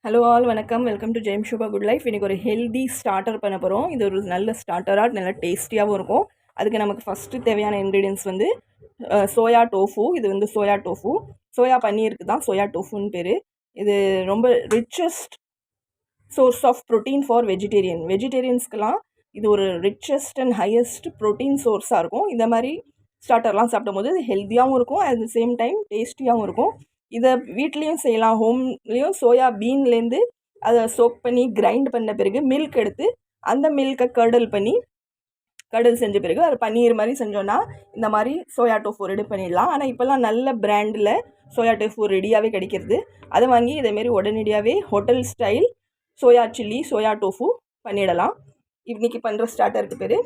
Hello all வணக்கம். Welcome to Jayam Shubha good life. இன்றைக்கி ஒரு ஹெல்தி ஸ்டார்டர் பண்ண போகிறோம். இது ஒரு நல்ல ஸ்டார்டராக நல்ல டேஸ்டியாகவும் இருக்கும். அதுக்கு நமக்கு ஃபஸ்ட்டு தேவையான இன்க்ரீடியன்ஸ் வந்து சோயா டோஃபு. இது வந்து சோயா டோஃபு, சோயா பன்னீருக்கு தான் சோயா டோஃபுன்னு பேர். இது ரொம்ப richest source of protein for வெஜிடேரியன்ஸ்க்கெலாம் இது ஒரு ரிச்சஸ்ட் அண்ட் ஹையஸ்ட் ப்ரோட்டீன் சோர்ஸாக இருக்கும். இந்த மாதிரி ஸ்டார்டர்லாம் சாப்பிடும்போது இது ஹெல்த்தியாகவும் இருக்கும், அட் த சேம் டைம் டேஸ்டியாகவும் இருக்கும். இதை வீட்லேயும் செய்யலாம், ஹோம்லேயும். சோயா பீன்லேருந்து அதை சோக் பண்ணி கிரைண்ட் பண்ண பிறகு மில்க் எடுத்து அந்த மில்கை கடல் செஞ்ச பிறகு அது பன்னீர் மாதிரி செஞ்சோன்னா இந்த மாதிரி சோயா டோஃபு ரெடி பண்ணிடலாம். ஆனால் இப்போல்லாம் நல்ல பிராண்டில் சோயா டோஃபு ரெடியாகவே கிடைக்கிறது. அதை வாங்கி இதேமாரி உடனடியாகவே hotel style soya chilli soya tofu பண்ணிடலாம். இன்றைக்கி பண்ணுற ஸ்டார்டருக்கு பேர்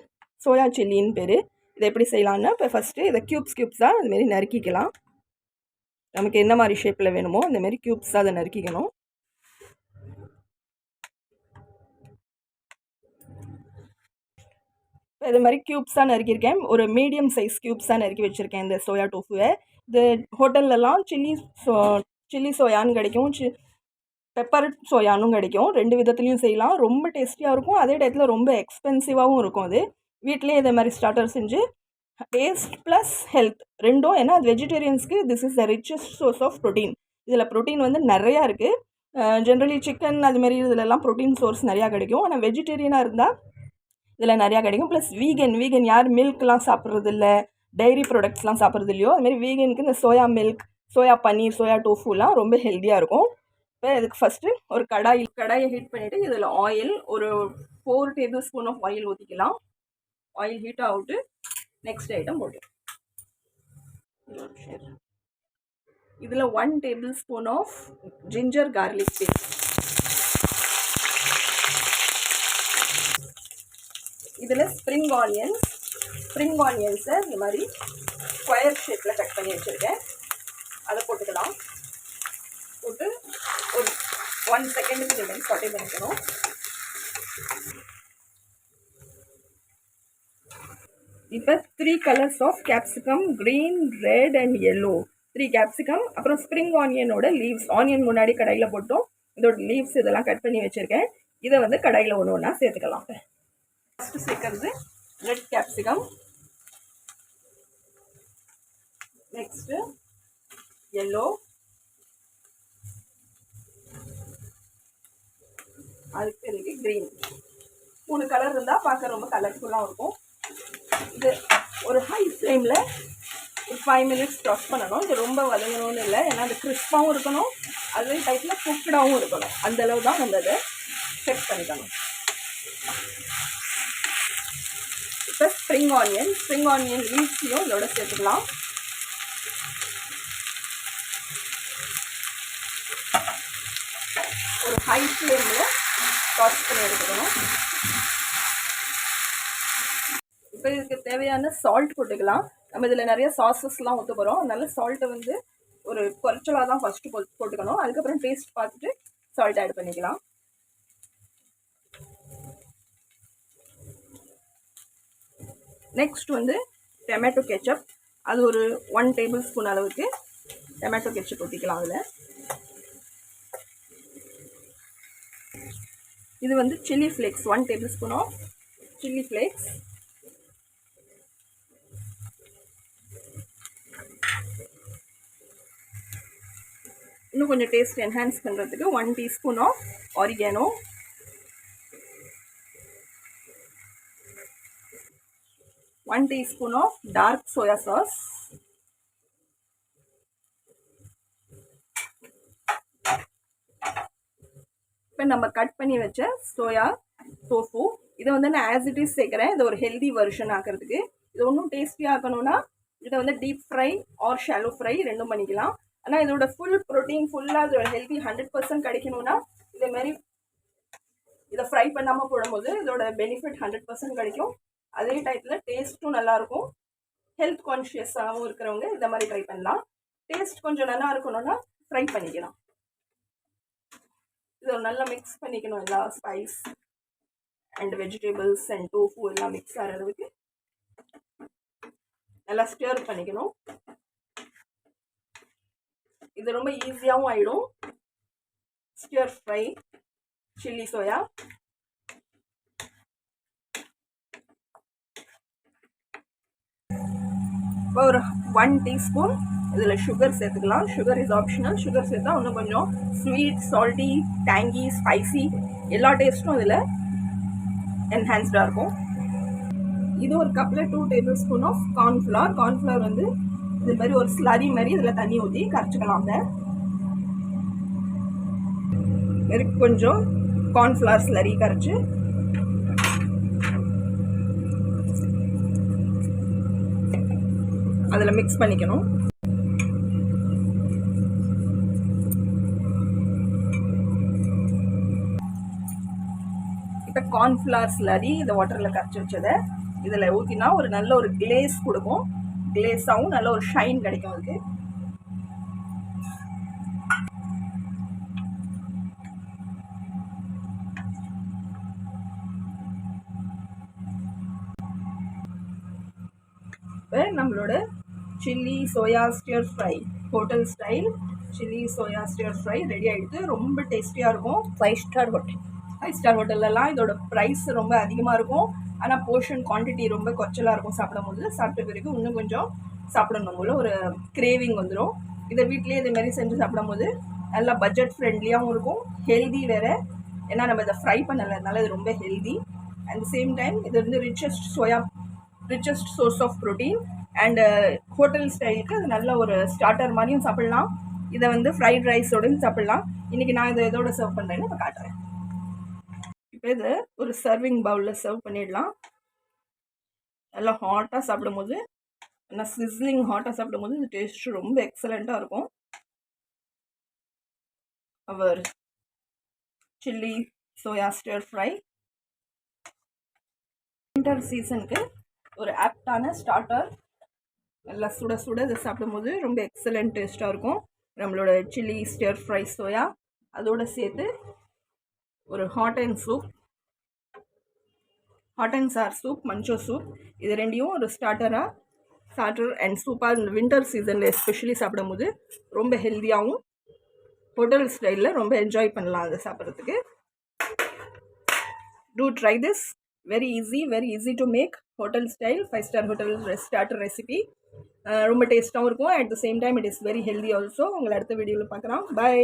சோயா சில்லின்னு பேர். இதை எப்படி செய்யலான்னா, இப்போ ஃபஸ்ட்டு இதை க்யூப்ஸாக அதுமாரி நறுக்கிக்கலாம். நமக்கு என்ன மாதிரி ஷேப்பில் வேணுமோ அந்தமாரி க்யூப்ஸாக அதை நறுக்கிக்கணும். இது மாதிரி க்யூப்ஸாக நறுக்கியிருக்கேன். ஒரு மீடியம் சைஸ் க்யூப்ஸாக நறுக்கி வச்சுருக்கேன் இந்த சோயா டோஃபுவை. இது ஹோட்டல்லலாம் சில்லி சோயான்னு கிடைக்கும், பெப்பர் சோயானும் கிடைக்கும். ரெண்டு விதத்துலேயும் செய்யலாம். ரொம்ப டேஸ்டியாக இருக்கும், அதே டயத்தில் ரொம்ப எக்ஸ்பென்சிவாகவும் இருக்கும். அது வீட்டிலேயே இதே மாதிரி ஸ்டார்டர் செஞ்சு டேஸ்ட் ப்ளஸ் ஹெல்த் ரெண்டும். ஏன்னா அது வெஜிடேரியன்ஸ்க்கு this is the richest source of protein. இதில் ப்ரோட்டீன் வந்து நிறையா இருக்குது. ஜென்ரலி சிக்கன் அதுமாரி இதிலெல்லாம் ப்ரோட்டீன் சோர்ஸ் நிறையா கிடைக்கும். ஆனால் வெஜிடேரியனாக இருந்தால் இதில் நிறையா கிடைக்கும். ப்ளஸ் வீகன் யார் மில்க்லாம் சாப்பிட்றதில்ல, டைரி ப்ராடக்ட்ஸ்லாம் சாப்பிட்றது இல்லையோ, அதுமாரி வீகனுக்கு இந்த சோயா மில்க், சோயா பன்னீர், சோயா டோஃபுலாம் ரொம்ப ஹெல்த்தியாக இருக்கும். இப்போ இதுக்கு ஃபஸ்ட்டு ஒரு கடாயை ஹீட் பண்ணிவிட்டு இதில் ஆயில் ஒரு 4 டேபிள் ஸ்பூன் ஆஃப் ஆயில் ஊற்றிக்கலாம். ஆயில் ஹீட் ஆகிட்டு நெக்ஸ்ட் ஐட்டம் போட்டு இதில் 1 table spoon of ginger garlic paste. இதில் ஸ்ப்ரிங் ஆனியன்ஸை இந்த மாதிரி ஸ்கொயர் ஷேப்பில் கட் பண்ணி வச்சுருக்கேன். அதை போட்டுக்கலாம். போட்டு ஒரு 1 செகண்டுக்கு இந்த மாதிரி சாட்டே பண்ணிக்கணும். இப்போ 3 colours of capsicum, green, red and yellow, 3 capsicum, அப்புறம் ஸ்ப்ரிங் ஆனியனோட லீவ்ஸ். ஆனியன் முன்னாடி கடாயில் போட்டோம், இதோட லீவ்ஸ் இதெல்லாம் கட் பண்ணி வச்சுருக்கேன். இதை வந்து கடாயில் ஒன்று ஒன்றா சேர்த்துக்கலாம். ஃபஸ்ட்டு சேர்க்கறது ரெட் கேப்சிகம், நெக்ஸ்ட்டு எல்லோ, அதுக்கு பிறகு க்ரீன். 3 கலர் இருந்தால் பார்க்க ரொம்ப கலர்ஃபுல்லாக இருக்கும். இது ஒரு ஹை ஃப்ளேமில் ஒரு 5 மினிட்ஸ் டாஸ் பண்ணணும். இது ரொம்ப வதங்கணும்னு இல்லை, ஏன்னா அது கிறிஸ்பாகவும் இருக்கணும், அதே டைப்பில் குக்கடாகவும் இருக்கணும். அந்தளவு தான் நம்ம அதை செட் பண்ணிக்கணும். இப்போ ஸ்ப்ரிங் ஆனியன் லீவ்ஸையும் இதோட சேர்த்துக்கலாம். ஒரு ஹை ஃப்ளேமில் டாஸ் பண்ணி எடுத்துக்கணும். இப்போ இதுக்கு தேவையான சால்ட் போட்டுக்கலாம். நம்ம இதில் நிறைய சாஸஸ்லாம் ஊற்ற போகிறோம், அதனால சால்ட்டை வந்து ஒரு குறைச்சலாக தான் ஃபஸ்ட்டு போட்டுக்கணும். அதுக்கப்புறம் டேஸ்ட் பார்த்துட்டு சால்ட் ஆட் பண்ணிக்கலாம். நெக்ஸ்ட் வந்து டொமேட்டோ கெச்சப். அது ஒரு 1 டேபிள் ஸ்பூன் அளவுக்கு டொமேட்டோ கெச்சப் ஊற்றிக்கலாம். அதில் இது வந்து chilli flakes, 1 table spoon of chilli flakes. இன்னும் கொஞ்சம் டேஸ்ட் என்ஹான்ஸ் பண்ணுறதுக்கு 1 teaspoon of oregano, 1 teaspoon of dark soya sauce, இப்போ நம்ம கட் பண்ணி வச்ச சோயா டோஃபு. இதை வந்து நான் ஆஸ் இட் இஸ் சேர்க்குறேன். இது ஒரு ஹெல்தி வெர்ஷன் ஆக்கிறதுக்கு. இது ஒன்றும் டேஸ்டியாக ஆக்கணும்னா இதை வந்து deep fry or shallow fry ரெண்டும் பண்ணிக்கலாம். ஆனால் இதோட ஃபுல் ப்ரோட்டீன் ஃபுல்லாக இதோட ஹெல்தி 100% கிடைக்கணும்னா இதேமாரி இதை ஃப்ரை பண்ணாமல் போடும்போது இதோட பெனிஃபிட் 100% கிடைக்கும். அதே டயத்தில் டேஸ்ட்டும் நல்லாயிருக்கும். ஹெல்த் கான்ஷியஸாகவும் இருக்கிறவங்க இந்த மாதிரி ட்ரை பண்ணலாம். டேஸ்ட் கொஞ்சம் நல்லா இருக்கணும்னா ஃப்ரை பண்ணிக்கலாம். இதை நல்லா மிக்ஸ் பண்ணிக்கணும். எல்லா spice and vegetables and tofu எல்லாம் மிக்ஸ் ஆகிற அளவுக்கு நல்லா ஸ்டிர் பண்ணிக்கணும். இது ரொம்ப ஈஸியாகவும் ஆகிடும். ஸ்டிர் ஃப்ரை சில்லி சோயா, ஒரு 1 டீஸ்பூன் இதில் சுகர் சேர்த்துக்கலாம். Sugar is optional. சுகர் சேர்த்தா இன்னும் கொஞ்சம் ஸ்வீட், சால்ட்டி, டேங்கி, ஸ்பைசி எல்லா டேஸ்ட்டும் இதில் என்ஹான்ஸ்டாக இருக்கும். இது ஒரு கப்பில் 2 table spoon of cornflour. Cornflour வந்து இது மாதிரி ஒரு ஸ்லரி மாதிரி இதில் தண்ணி ஊற்றி கரைச்சிக்கலாம். கொஞ்சம் கார்ன்ஃப்ளவர் ஸ்லரி கரைச்சி அதில் மிக்ஸ் பண்ணிக்கணும். இப்போ கார்ன்ஃப்ளவர் ஸ்லரி இந்த வாட்டரில் கரைச்சி வச்சதை இதில் ஊற்றினா ஒரு நல்ல ஒரு கிளேஸ் கொடுக்கும். கிளேஸாகவும் நல்ல ஒரு ஷைன் கிடைக்கும் அதுக்கு. இப்போ நம்மளோட chilli soya stir fry, hotel style chilli soya stir fry ready ஆகிடுது. ரொம்ப டேஸ்டியாக இருக்கும். 5 ஸ்டார் ஹோட்டல். 5 ஸ்டார் ஹோட்டல்லலாம் இதோட ப்ரைஸ் ரொம்ப அதிகமாக இருக்கும். ஆனால் போர்ஷன் குவான்டிட்டி ரொம்ப குறைச்சலாக இருக்கும். சாப்பிட்ட பிறகு இன்னும் கொஞ்சம் சாப்பிடணும் போல ஒரு கிரேவிங் வந்துடும். இதை வீட்லேயே இதேமாரி செஞ்சு சாப்பிடும்போது நல்லா பட்ஜெட் ஃப்ரெண்ட்லியாகவும் இருக்கும். ஹெல்தி வேறு, ஏன்னா நம்ம இதை ஃப்ரை பண்ணலைனால இது ரொம்ப healthy. At the same time இது வந்து richest source of protein. And hotel ஸ்டைலுக்கு அது நல்ல ஒரு ஸ்டார்டர் மாதிரியும் சாப்பிட்லாம். இதை வந்து ஃப்ரைட் ரைஸோடையும் சாப்பிட்லாம். இன்றைக்கி நான் இதை எதோட சர்வ் பண்ணுறேன்னு இப்போ காட்டுறேன். இப்போ இதை ஒரு சர்விங் பவுலில் சர்வ் பண்ணிடலாம். நல்லா ஹாட்டாக சாப்பிடும்போது, நல்லா சிஸ்லிங் ஹாட்டாக சாப்பிடும்போது இந்த டேஸ்ட் ரொம்ப எக்ஸலண்ட்டாக இருக்கும். அவர் chilli soya stir fry winter சீசனுக்கு ஒரு ஆப்டான ஸ்டார்டர். நல்லா சுட சுட இதை சாப்பிடும்போது ரொம்ப எக்ஸலண்ட் டேஸ்ட்டாக இருக்கும். நம்மளோட சில்லி ஸ்டிர் ஃப்ரை சோயா அதோடு சேர்த்து ஒரு hot and sour soup, manchow soup, இது ரெண்டையும் ஒரு ஸ்டார்டர் அண்ட் சூப்பாக இந்த வின்டர் சீசனில் எஸ்பெஷலி சாப்பிடும்போது ரொம்ப ஹெல்த்தியாகவும் ஹோட்டல் ஸ்டைலில் ரொம்ப என்ஜாய் பண்ணலாம் அதை சாப்பிட்றதுக்கு. Do try this. very easy to make hotel style 5-star hotel starter recipe. ரொம்ப டேஸ்ட்டாகவும் இருக்கும். At the same time it is very healthy also. உங்களை அடுத்த வீடியோவில் பார்க்குறோம். பை.